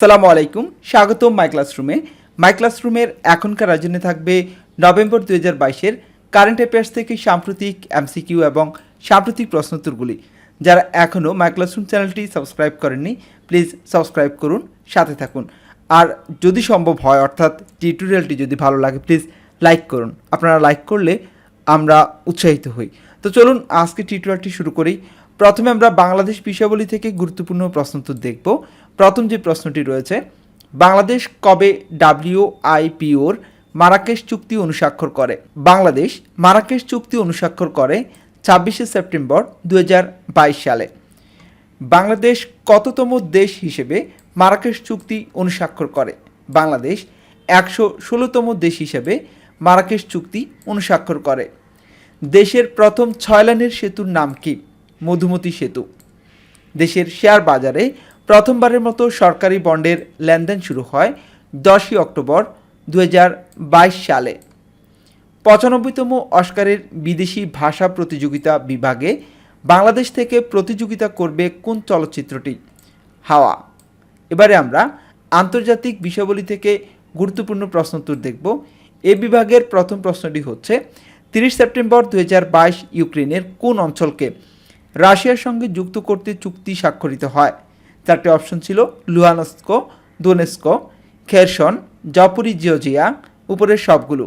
আসসালামু আলাইকুম, স্বাগতম মাই ক্লাসরুমের এখনকার আয়োজনে থাকবে নভেম্বর 2022-এর কারেন্ট অ্যাফেয়ার্স থেকে সাম্প্রতিক এমসিকিউ এবং সাম্প্রতিক প্রশ্নোত্তরগুলি। যারা এখনও মাই ক্লাসরুম চ্যানেলটি সাবস্ক্রাইব করেননি, প্লিজ সাবস্ক্রাইব করুন, সাথে থাকুন। আর যদি সম্ভব হয়, অর্থাৎ টিউটোরিয়ালটি যদি ভালো লাগে, প্লিজ লাইক করুন। আপনারা লাইক করলে আমরা উৎসাহিত হই। তো চলুন আজকে টিউটোরিয়ালটি শুরু করি। প্রথমে আমরা বাংলাদেশ বিষয়াবলী থেকে গুরুত্বপূর্ণ প্রশ্নোত্তর দেখব। প্রথম যে প্রশ্নটি রয়েছে, বাংলাদেশ কবে WIPOর মারাকেশ চুক্তি অনুস্বাক্ষর করে? বাংলাদেশ মারাকেশ চুক্তি অনুস্বাক্ষর করে 26শে সেপ্টেম্বর 2022 সালে। বাংলাদেশ কততম দেশ হিসেবে মারাকেশ চুক্তি অনুস্বাক্ষর করে? বাংলাদেশ 116তম দেশ হিসেবে মারাকেশ চুক্তি অনুস্বাক্ষর করে। দেশের প্রথম 6 লেনের সেতুর নাম কি? মধুমতি সেতু। দেশের শেয়ার বাজারে প্রথমবারের মতো সরকারি বন্ডের লেনদেন শুরু হয় 10ই অক্টোবর 2022 সালে। 95তম অস্কারের বিদেশি ভাষা প্রতিযোগিতা বিভাগে বাংলাদেশ থেকে প্রতিযোগিতা করবে কোন চলচ্চিত্রটি? হাওয়া। এবারে আমরা আন্তর্জাতিক বিষয়াবলী থেকে গুরুত্বপূর্ণ প্রশ্নোত্তর দেখব। এ বিভাগের প্রথম প্রশ্নটি হচ্ছে, 30 সেপ্টেম্বর 2022 ইউক্রেনের কোন অঞ্চলকে রাশিয়ার সঙ্গে যুক্ত করতে চুক্তি স্বাক্ষরিত হয়? চারটি অপশন ছিল: লুহানস্ক, দোনেস্ক, খেরসন, জাপোরিজিয়া। উপরের সবগুলো।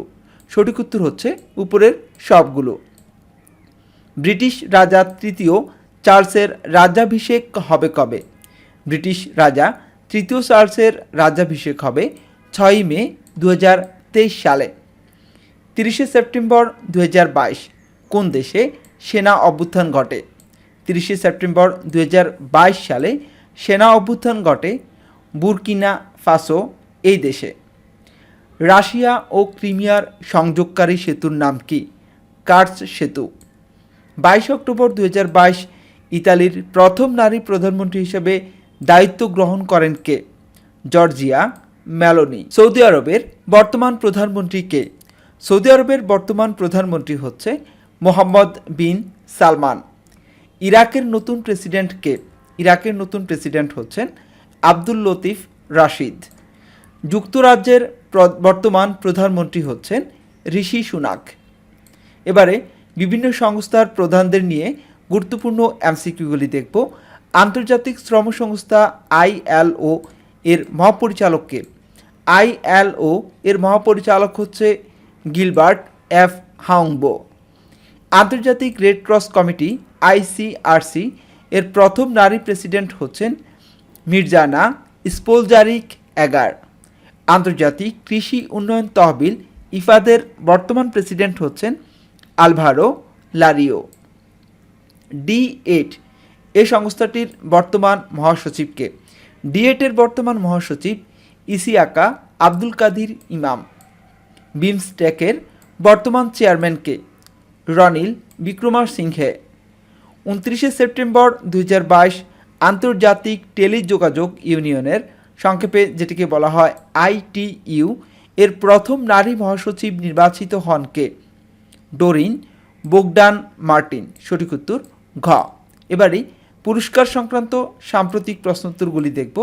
সঠিক উত্তর হচ্ছে উপরের সবগুলো। ব্রিটিশ রাজা তৃতীয় চার্লসের রাজ্যাভিষেক হবে কবে? ব্রিটিশ রাজা তৃতীয় চার্লসের রাজ্যাভিষেক হবে 6ই মে 2023 সালে। 30শে সেপ্টেম্বর 2022 কোন দেশে সেনা অভ্যুত্থান ঘটে? 30শে সেপ্টেম্বর 2022 সালে সেনা অভ্যুত্থান ঘটে বুরকিনা ফাসো এই দেশে। রাশিয়া ও ক্রিমিয়ার সংযোগকারী সেতুর নাম কি? কার্স সেতু। 22 অক্টোবর 2022 ইতালির প্রথম নারী প্রধানমন্ত্রী হিসেবে দায়িত্ব গ্রহণ করেন কে? Giorgia Meloni. সৌদি আরবের বর্তমান প্রধানমন্ত্রী কে? সৌদি আরবের বর্তমান প্রধানমন্ত্রী হচ্ছে মোহাম্মদ বিন সালমান। ইরাকের নতুন প্রেসিডেন্ট কে? ইরাকের নতুন প্রেসিডেন্ট হচ্ছেন আব্দুল লতিফ রাশিদ। যুক্তরাজ্যের বর্তমান প্রধানমন্ত্রী হচ্ছেন ঋষি সুনাক। এবারে বিভিন্ন সংস্থার প্রধানদের নিয়ে গুরুত্বপূর্ণ এমসিকিউগুলি দেখব। আন্তর্জাতিক শ্রম সংস্থা ILO এর মহাপরিচালক কে? ILO এর মহাপরিচালক হচ্ছে গিলবার্ট F হাউংবো। আন্তর্জাতিক রেড ক্রস কমিটি ICRC এর প্রথম নারী প্রেসিডেন্ট হচ্ছেন মির্জানা স্পোলজারিক এগার। আন্তর্জাতিক কৃষি উন্নয়ন তহবিল ইফাদের বর্তমান প্রেসিডেন্ট হচ্ছেন আলভারো লারিও। D8 এই সংস্থাটির বর্তমান মহাসচিবকে? D8 এর বর্তমান মহাসচিব ইসিয়াকা আব্দুল কাদির ইমাম। বিমস্টেকের বর্তমান চেয়ারম্যানকে? রনিল বিক্রমাসিংহে। 29শে সেপ্টেম্বর 2022 আন্তর্জাতিক টেলিযোগাযোগ ইউনিয়নের, সংক্ষেপে যেটিকে বলা হয় ITU, এর প্রথম নারী মহাসচিব নির্বাচিত হন কে? Doreen Bogdan Martin. সঠিক উত্তর ঘ। এবারে পুরস্কার সংক্রান্ত সাম্প্রতিক প্রশ্নোত্তরগুলি দেখব।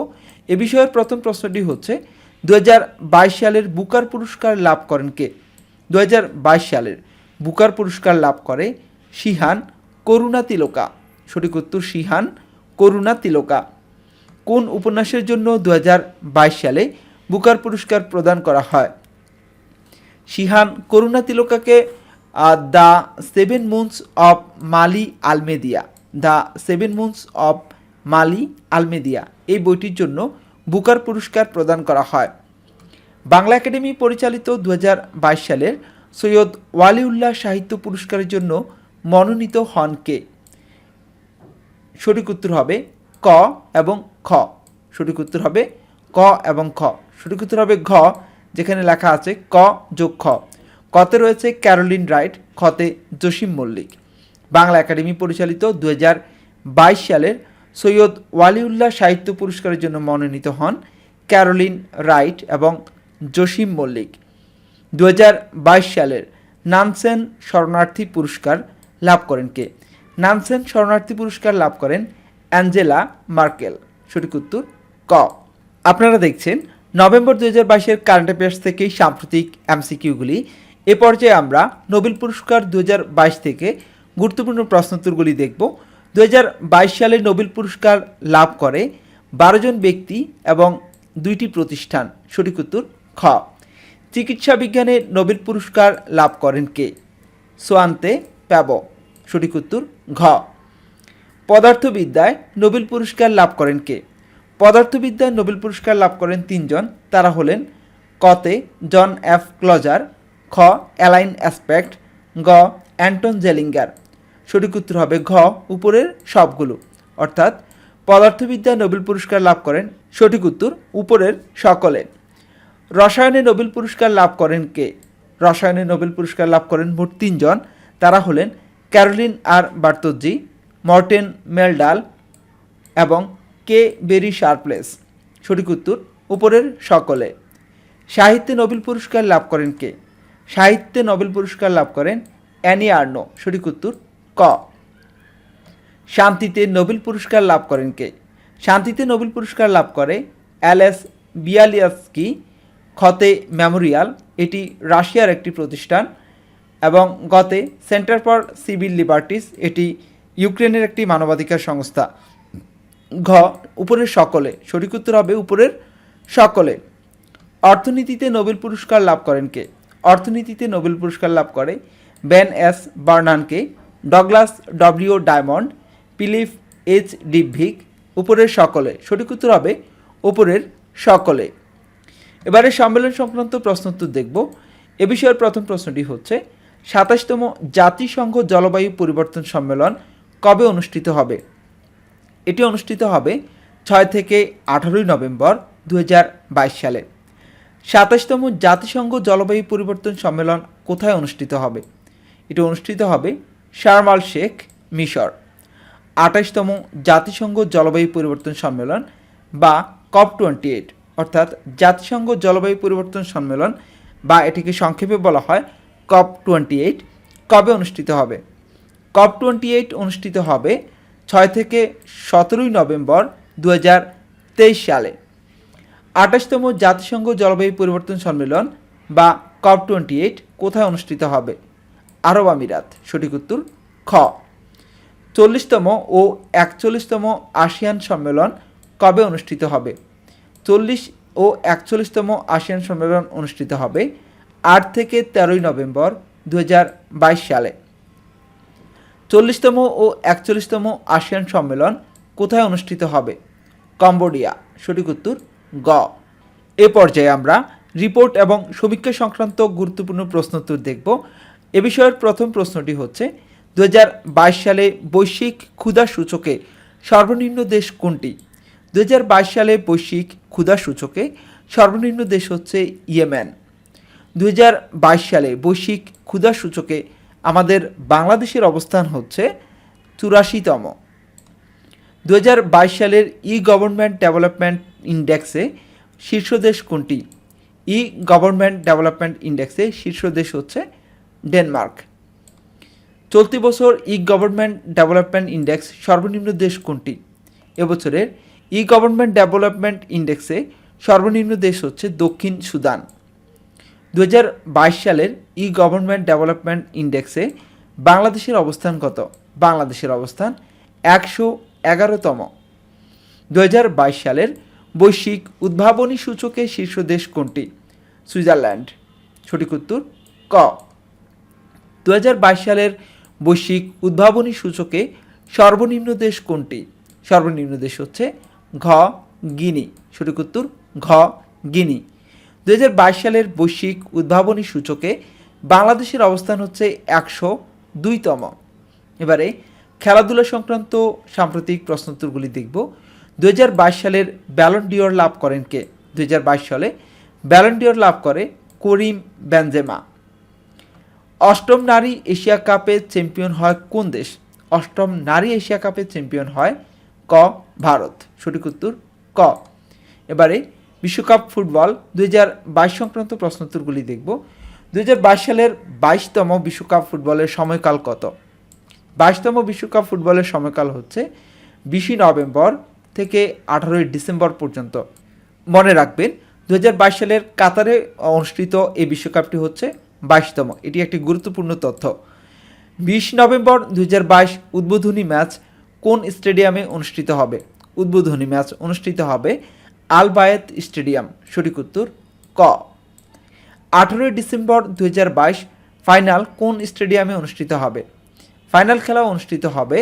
এ বিষয়ের প্রথম প্রশ্নটি হচ্ছে, 2022 সালের বুকার পুরস্কার লাভ করেন কে? 2022 সালের বুকার পুরস্কার লাভ করে শিহান করুণা তিলকা। সঠিক উত্তর শিহান করুণা তিলকা। কোন উপন্যাসের জন্য 2022 সালে বুকার পুরস্কার প্রদান করা হয়? শিহান করুণা তিলকাকে the 7 moons of Maali Almeida, the 7 moons of Maali Almeida এই বইটির জন্য বুকার পুরস্কার প্রদান করা হয়। বাংলা একাডেমি পরিচালিত 2022 সালের সৈয়দ ওয়ালিউল্লাহ সাহিত্য পুরস্কারের জন্য মনোনীত হন কে? সঠিক উত্তর হবে ক এবং খ। সঠিক উত্তর হবে ক এবং খ। সঠিক উত্তর হবে ঘ, যেখানে লেখা আছে ক যোগ খ। কতে রয়েছে ক্যারোলিন রাইট, খতে জসিম মল্লিক। বাংলা একাডেমি পরিচালিত 2022 সালের সৈয়দ ওয়ালিউল্লাহ সাহিত্য পুরস্কারের জন্য মনোনীত হন ক্যারোলিন রাইট এবং জসিম মল্লিক। 2022 সালের নানসেন শরণার্থী পুরস্কার লাভ করেন কে? নানসেন শরণার্থী পুরস্কার লাভ করেন অ্যাঞ্জেলা মার্কেল। সঠিক উত্তর ক। আপনারা দেখছেন নভেম্বর 2022-এর কারেন্ট অ্যাফেয়ার্স থেকে সাম্প্রতিক এমসিকিউগুলি। এ পর্যায়ে আমরা নোবেল পুরস্কার 2022 থেকে গুরুত্বপূর্ণ প্রশ্নোত্তরগুলি দেখব। 2022 সালে নোবেল পুরস্কার লাভ করে 12 জন ব্যক্তি এবং 2টি প্রতিষ্ঠান। সঠিক উত্তর খ। চিকিৎসা বিজ্ঞানে নোবেল পুরস্কার লাভ করেন কে? সোয়ান্তে প্যাব। সঠিক উত্তর ঘ। পদার্থবিদ্যায় নোবেল পুরস্কার লাভ করেন কে? পদার্থবিদ্যায় নোবেল পুরস্কার লাভ করেন 3 জন। তারা হলেন কতে জন এফ ক্লজার, খ অ্যালাইন অ্যাসপেক্ট, গ অ্যান্টন জেলিঙ্গার। সঠিক উত্তর হবে ঘ, উপরের সবগুলো। অর্থাৎ পদার্থবিদ্যায় নোবেল পুরস্কার লাভ করেন, সঠিক উত্তর উপরের সকলে। রসায়নে নোবেল পুরস্কার লাভ করেন কে? রসায়নে নোবেল পুরস্কার লাভ করেন মোট 3 জন। তারা হলেন ক্যারোলিন আর বার্তোজি, মর্টেন মেলডাল এবং কে বেরি শার্পলেস। সঠিক উত্তর উপরের সকলে। সাহিত্যে নোবেল পুরস্কার লাভ করেন কে? সাহিত্যে নোবেল পুরস্কার লাভ করেন অ্যানি আর্নো। সঠিক উত্তর ক। শান্তিতে নোবেল পুরস্কার লাভ করেন কে? শান্তিতে নোবেল পুরস্কার লাভ করে অ্যালেস বিয়ালিয়াস্কি। খতে মেমোরিয়াল, এটি রাশিয়ার একটি প্রতিষ্ঠান, এবং গতে সেন্টার ফর সিভিল লিবার্টিস, এটি ইউক্রেনের একটি মানবাধিকার সংস্থা। ঘ উপরের সকলে। সঠিক উত্তর হবে উপরের সকলে। অর্থনীতিতে নোবেল পুরস্কার লাভ করেন কে? অর্থনীতিতে নোবেল পুরস্কার লাভ করে Ben S Bernanke, Douglas W Diamond, Philip H Dybvig. উপরের সকলে। সঠিক উত্তর হবে উপরের সকলে। এবারে সম্মেলন সংক্রান্ত প্রশ্নোত্তর দেখব। এ বিষয়ের প্রথম প্রশ্নটি হচ্ছে 27তম জাতিসংঘ জলবায়ু পরিবর্তন সম্মেলন কবে অনুষ্ঠিত হবে? এটি অনুষ্ঠিত হবে 6 থেকে 18 নভেম্বর 2022 সালে। 27তম জাতিসংঘ জলবায়ু পরিবর্তন সম্মেলন কোথায় অনুষ্ঠিত হবে? এটি অনুষ্ঠিত হবে শার্ম আল শেখ, মিশর। 28তম জাতিসংঘ জলবায়ু পরিবর্তন সম্মেলন বা COP28, অর্থাৎ জাতিসংঘ জলবায়ু পরিবর্তন সম্মেলন বা এটিকে সংক্ষেপে বলা হয় COP28, কবে অনুষ্ঠিত হবে? COP28 অনুষ্ঠিত হবে 6 থেকে 17 নভেম্বর 2023 সালে। 28তম জাতিসংঘ জলবায়ু পরিবর্তন সম্মেলন বা COP28 কোথায় অনুষ্ঠিত হবে? আরব আমিরাত। সঠিক উত্তর খ। 40তম ও 41তম আসিয়ান সম্মেলন কবে অনুষ্ঠিত হবে? 40 ও 41তম আসিয়ান সম্মেলন অনুষ্ঠিত হবে 8 থেকে 13 নভেম্বর 2022 সালে। 40তম ও 41তম আসিয়ান সম্মেলন কোথায় অনুষ্ঠিত হবে? কম্বোডিয়া। সঠিক উত্তর গ। এ পর্যায়ে আমরা রিপোর্ট এবং সমীক্ষা সংক্রান্ত গুরুত্বপূর্ণ প্রশ্নোত্তর দেখব। এ বিষয়ের প্রথম প্রশ্নটি হচ্ছে 2022 সালে বৈশ্বিক ক্ষুধা সূচকে সর্বনিম্ন দেশ কোনটি? 2022 সালে বৈশ্বিক ক্ষুধা সূচকে সর্বনিম্ন দেশ হচ্ছে ইয়েমেন। 2022 সালে বৈশ্বিক ক্ষুধা সূচকে আমাদের বাংলাদেশের অবস্থান হচ্ছে 84তম। 2022 সালের ই গভর্নমেন্ট ডেভেলপমেন্ট ইন্ডেক্সে শীর্ষ দেশ কোনটি? ই গভর্নমেন্ট ডেভেলপমেন্ট ইন্ডেক্সে শীর্ষ দেশ হচ্ছে ডেনমার্ক। চলতি বছর ই গভর্নমেন্ট ডেভেলপমেন্ট ইন্ডেক্স সর্বনিম্ন দেশ কোনটি? এবছরের ই গভর্নমেন্ট ডেভেলপমেন্ট ইন্ডেক্সে সর্বনিম্ন দেশ হচ্ছে দক্ষিণ সুদান। 2022 সালের ই গভর্নমেন্ট ডেভেলপমেন্ট ইন্ডেক্সে বাংলাদেশের অবস্থান কত? বাংলাদেশের অবস্থান 111তম। 2022 সালের বৈশ্বিক উদ্ভাবনী সূচকে শীর্ষ দেশ কোনটি? সুইজারল্যান্ড। সঠিক উত্তর ক। 2022 সালের বৈশ্বিক উদ্ভাবনী সূচকে সর্বনিম্ন দেশ কোনটি? সর্বনিম্ন দেশ হচ্ছে ঘ গিনি। সঠিক উত্তর ঘ গিনি। 2022 সালের বৈশ্বিক উদ্ভাবনী সূচকে বাংলাদেশের অবস্থান হচ্ছে 102তম। এবারে খেলাধুলা সংক্রান্ত সাম্প্রতিক প্রশ্নোত্তরগুলি দেখব। 2022 সালের ব্যালন ডিওর লাভ করেন কে? 2022 সালে ব্যালন ডিওর লাভ করে করিম বেনজেমা। অষ্টম নারী এশিয়া কাপে চ্যাম্পিয়ন হয় কোন দেশ? অষ্টম নারী এশিয়া কাপে চ্যাম্পিয়ন হয় ক ভারত। সঠিক উত্তর ক। এবারে বিশ্বকাপ ফুটবল 2022 সংক্রান্ত প্রশ্নোত্তরগুলি দেখব। 2022 সালের 22তম বিশ্বকাপ ফুটবলের সময়কাল কত? 22তম বিশ্বকাপ ফুটবলের সময়কাল হচ্ছে 20 নভেম্বর থেকে 18 ডিসেম্বর পর্যন্ত। মনে রাখবেন 2022 সালের কাতারে অনুষ্ঠিত এই বিশ্বকাপটি হচ্ছে 22তম। এটি একটি গুরুত্বপূর্ণ তথ্য। 20 নভেম্বর 2022 উদ্বোধনী ম্যাচ কোন স্টেডিয়ামে অনুষ্ঠিত হবে? উদ্বোধনী ম্যাচ অনুষ্ঠিত হবে আল বায়েত স্টেডিয়াম। সঠিক উত্তর ক। 18 ডিসেম্বর 2022 ফাইনাল কোন স্টেডিয়ামে অনুষ্ঠিত হবে? ফাইনাল খেলা অনুষ্ঠিত হবে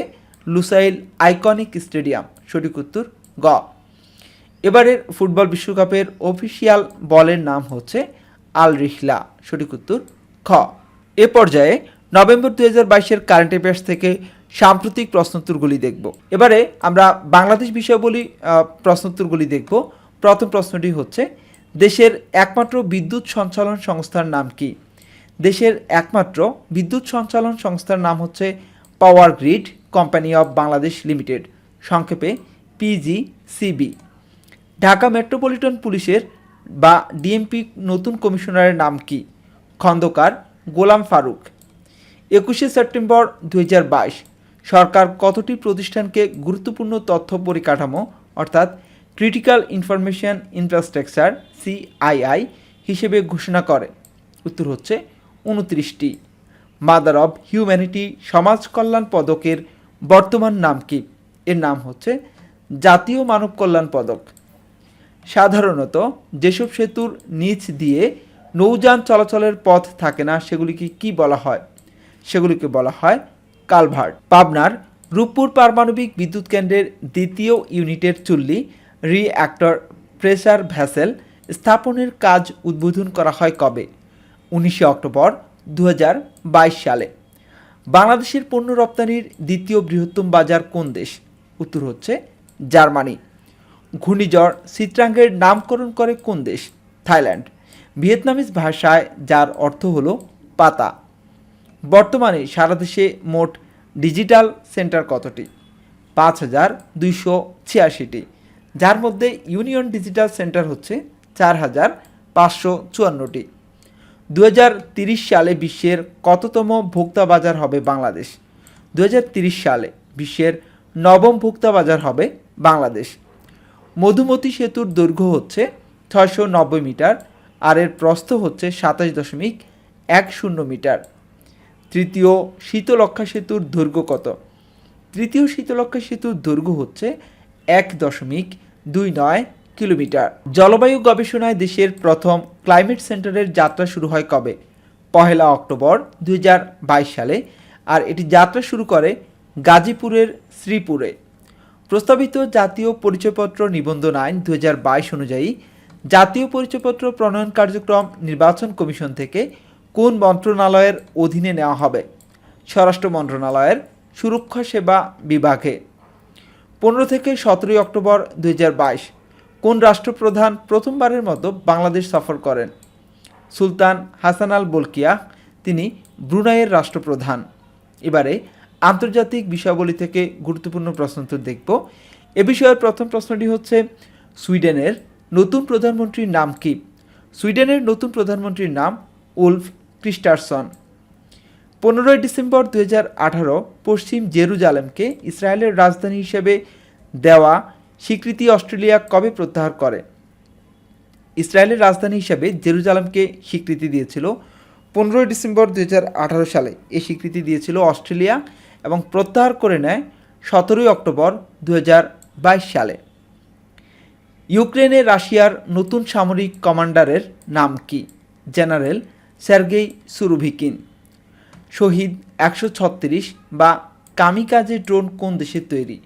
লুসাইল আইকনিক স্টেডিয়াম। সঠিক উত্তর গ। এবারের ফুটবল বিশ্বকাপের অফিসিয়াল বলের নাম হচ্ছে আল রিহলা। সঠিক উত্তর খ। এ পর্যায়ে নভেম্বর 2022-এর কারেন্ট অ্যাফেয়ার্স থেকে সাম্প্রতিক প্রশ্নোত্তরগুলি দেখব। এবারে আমরা বাংলাদেশ বিষয়াবলী প্রশ্নোত্তরগুলি দেখব। প্রথম প্রশ্নটি হচ্ছে, দেশের একমাত্র বিদ্যুৎ সঞ্চালন সংস্থার নাম কি? দেশের একমাত্র বিদ্যুৎ সঞ্চালন সংস্থার নাম হচ্ছে power grid company of Bangladesh limited, সংক্ষেপে পিজিসিবি। ঢাকা মেট্রোপলিটন পুলিশের বা ডিএমপি নতুন কমিশনারের নাম কি? খন্দকার গোলাম ফারুক। 21 সেপ্টেম্বর 2022 সরকার কতটি প্রতিষ্ঠানকে গুরুত্বপূর্ণ তথ্য পরিকাঠামো অর্থাৎ ক্রিটিক্যাল ইনফরমেশন ইনফ্রাস্ট্রাকচার সিআইআই হিসেবে ঘোষণা করে? উত্তর হচ্ছে 29টি। মাদার অব হিউম্যানিটি সমাজ কল্যাণ পদকের বর্তমান নাম কি? এর নাম হচ্ছে জাতীয় মানব কল্যাণ পদক। সাধারণত যেসব সেতুর নিচ দিয়ে নৌযান চলাচলের পথ থাকে না সেগুলিকে কি বলা হয়? সেগুলিকে বলা হয় কালভার্ট। পাবনার রূপপুর পারমাণবিক বিদ্যুৎ কেন্দ্রের দ্বিতীয় ইউনিটের চুল্লি রিঅ্যাক্টর প্রেসার ভ্যাসেল স্থাপনের কাজ উদ্বোধন করা হয় কবে? 19 অক্টোবর 2022 সালে। বাংলাদেশের পণ্য রপ্তানির দ্বিতীয় বৃহত্তম বাজার কোন দেশ? উত্তর হচ্ছে জার্মানি। ঘূর্ণিঝড় চিত্রাঙ্গের নামকরণ করে কোন দেশ? থাইল্যান্ড। ভিয়েতনামিজ ভাষায় যার অর্থ হলো পাতা। বর্তমানে সারা দেশে মোট ডিজিটাল সেন্টার কতটি? 5286টি, যার মধ্যে ইউনিয়ন ডিজিটাল সেন্টার হচ্ছে 4554টি। 2030 সালে বিশ্বের কততম ভোক্তা বাজার হবে বাংলাদেশ? 2030 সালে বিশ্বের নবম ভোক্তা বাজার হবে বাংলাদেশ। মধুমতি সেতুর দৈর্ঘ্য হচ্ছে 690 মিটার আর এর প্রস্থ হচ্ছে 27.10 মিটার। তৃতীয় শীতলক্ষ্যা সেতুর দৈর্ঘ্য কত? তৃতীয় শীতলক্ষ্যা সেতুর দৈর্ঘ্য হচ্ছে 1.29 কিলোমিটার। জলবায়ু গবেষণায় দেশের প্রথম ক্লাইমেট সেন্টারের যাত্রা শুরু হয় কবে? 1 অক্টোবর 2022 সালে আর এটি যাত্রা শুরু করে গাজীপুরের শ্রীপুরে। প্রস্তাবিত জাতীয় পরিচয়পত্র নিবন্ধন আইন 2022 অনুযায়ী জাতীয় পরিচয়পত্র প্রণয়ন কার্যক্রম নির্বাচন কমিশন থেকে কোন মন্ত্রণালয়ের অধীনে নেওয়া হবে? স্বরাষ্ট্র মন্ত্রণালয়ের সুরক্ষা সেবা বিভাগে। 15 থেকে 17 অক্টোবর 2022 কোন রাষ্ট্রপ্রধান প্রথমবারের মতো বাংলাদেশ সফর করেন? সুলতান হাসান আল বলকিয়া, তিনি ব্রুনাইয়ের রাষ্ট্রপ্রধান। এবারে আন্তর্জাতিক বিষয়াবলী থেকে গুরুত্বপূর্ণ প্রশ্নোত্তর দেখব। এ বিষয়ের প্রথম প্রশ্নটি হচ্ছে, সুইডেনের নতুন প্রধানমন্ত্রীর নাম কি? সুইডেনের নতুন প্রধানমন্ত্রীর নাম উলফ ক্রিস্টারসন। 15 ডিসেম্বর 2018 পশ্চিম জেরুজালেমকে ইসরায়েলের রাজধানী হিসেবে দেওয়া স্বীকৃতি অস্ট্রেলিয়া কবে প্রত্যাহার করে? ইসরায়েলের রাজধানী হিসেবে জেরুজালেমকে স্বীকৃতি দিয়েছিল 15 ডিসেম্বর 2018 সালে। এই স্বীকৃতি দিয়েছিল অস্ট্রেলিয়া এবং প্রত্যাহার করে নেয় 17 অক্টোবর 2022 সালে। ইউক্রেনে রাশিয়ার নতুন সামরিক কমান্ডারের নাম কি? General Sergey সুরোভিকিন। শহীদ 136 বা কামিকাজে ড্রোন কোন দেশের তৈরি?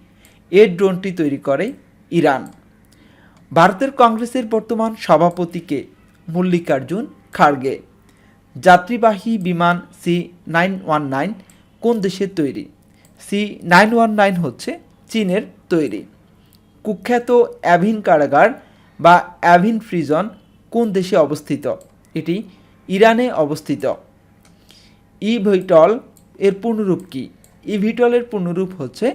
এই ড্রোনটি তৈরি করে ইরান। ভারতের কংগ্রেসের বর্তমান সভাপতিকে? মল্লিকার্জুন খাড়গে। যাত্রীবাহী বিমান C919 কোন দেশের তৈরি? C919 হচ্ছে চীনের তৈরি। কুখ্যাত অ্যাভিন কারাগার বা অ্যাভিন প্রিজন কোন দেশে অবস্থিত? এটি ইরানে অবস্থিত। ইভিটল এর পূর্ণরূপ কি? ইভিটলের পূর্ণরূপ হচ্ছে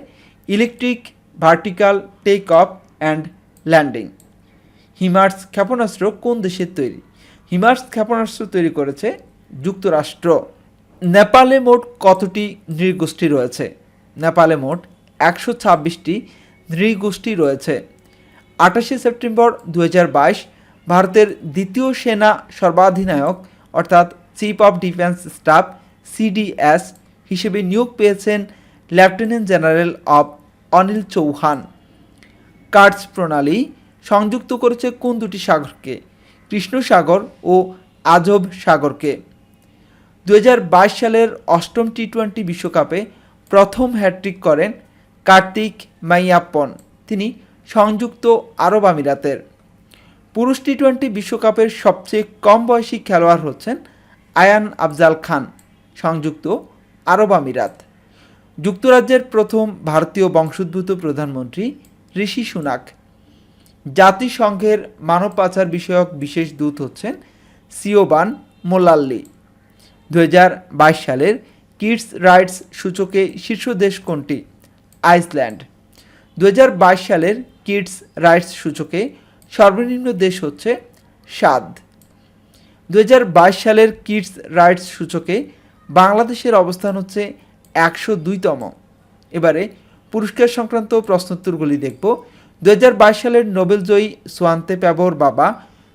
electric vertical take off and landing. HIMARS ক্ষেপণাস্ত্র কোন দেশের তৈরি? হিমার্স ক্ষেপণাস্ত্র তৈরি করেছে যুক্তরাষ্ট্র। নেপালে মোট কতটি নৃগোষ্ঠী রয়েছে? নেপালে মোট 126টি নৃগোষ্ঠী রয়েছে। 28 সেপ্টেম্বর 2022 ভারতের দ্বিতীয় সেনা সর্বাধিনায়ক অর্থাৎ chief of defence staff CDS হিসেবে নিয়োগ পেয়েছেন লেফটেন্যান্ট জেনারেল অব অনিল চৌহান। কার্স প্রণালী সংযুক্ত করেছে কোন দুটি সাগরকে? কৃষ্ণ সাগর ও আজব সাগরকে। 2022 সালের অষ্টম টি-20 বিশ্বকাপে প্রথম হ্যাট্রিক করেন কার্তিক মাইয়াপ্পন, তিনি সংযুক্ত আরব আমিরাতের। পুরুষ টি-20 বিশ্বকাপের সবচেয়ে কম বয়সী খেলোয়াড় হচ্ছেন আয়ান আফজাল খান, সংযুক্ত আরব আমিরাত। যুক্তরাজ্যের প্রথম ভারতীয় বংশোদ্ভূত প্রধানমন্ত্রী ঋষি সুনাক। জাতিসংঘের মানব পাচার বিষয়ক বিশেষ দূত হচ্ছেন সিওবান মোলাল্লি। 2022 সালের কিডস রাইটস সূচকে শীর্ষ দেশ কোনটি? আইসল্যান্ড। 2022 সালের কিডস রাইটস সূচকে সর্বনিম্ন দেশ হচ্ছে সাদ। 2022 সালের কিডস রাইটস সূচকে বাংলাদেশের অবস্থান হচ্ছে 102তম। এবারে পুরস্কার সংক্রান্ত প্রশ্নোত্তরগুলি দেখব। 2022 সালের নোবেলজয়ী সোয়ান্তে প্যাবোর বাবা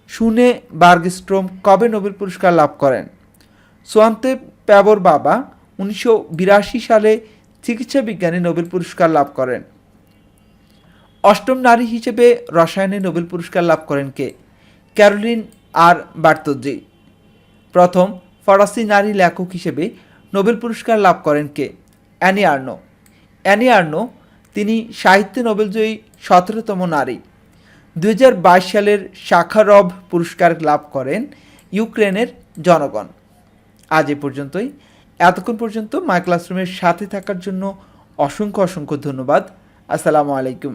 শুনে বার্গস্ট্রোম কবে নোবেল পুরস্কার লাভ করেন? সোয়ান্তে প্যাবোর বাবা 1982 সালে চিকিৎসা বিজ্ঞানে নোবেল পুরস্কার লাভ করেন। অষ্টম নারী হিসেবে রসায়নে নোবেল পুরস্কার লাভ করেন কে? ক্যারোলিন আর বার্তোজি। প্রথম ফরাসি নারী লেখক হিসেবে নোবেল পুরস্কার লাভ করেন কে? Annie Ernaux. অ্যানি আর্নো তিনি সাহিত্যে নোবেলজয়ী 17তম নারী। 2022 সালের শাখারভ পুরস্কার লাভ করেন ইউক্রেনের জনগণ। আজ এ পর্যন্তই। এতক্ষণ পর্যন্ত মাই ক্লাসরুমের সাথে থাকার জন্য অসংখ্য ধন্যবাদ। আসসালামু আলাইকুম।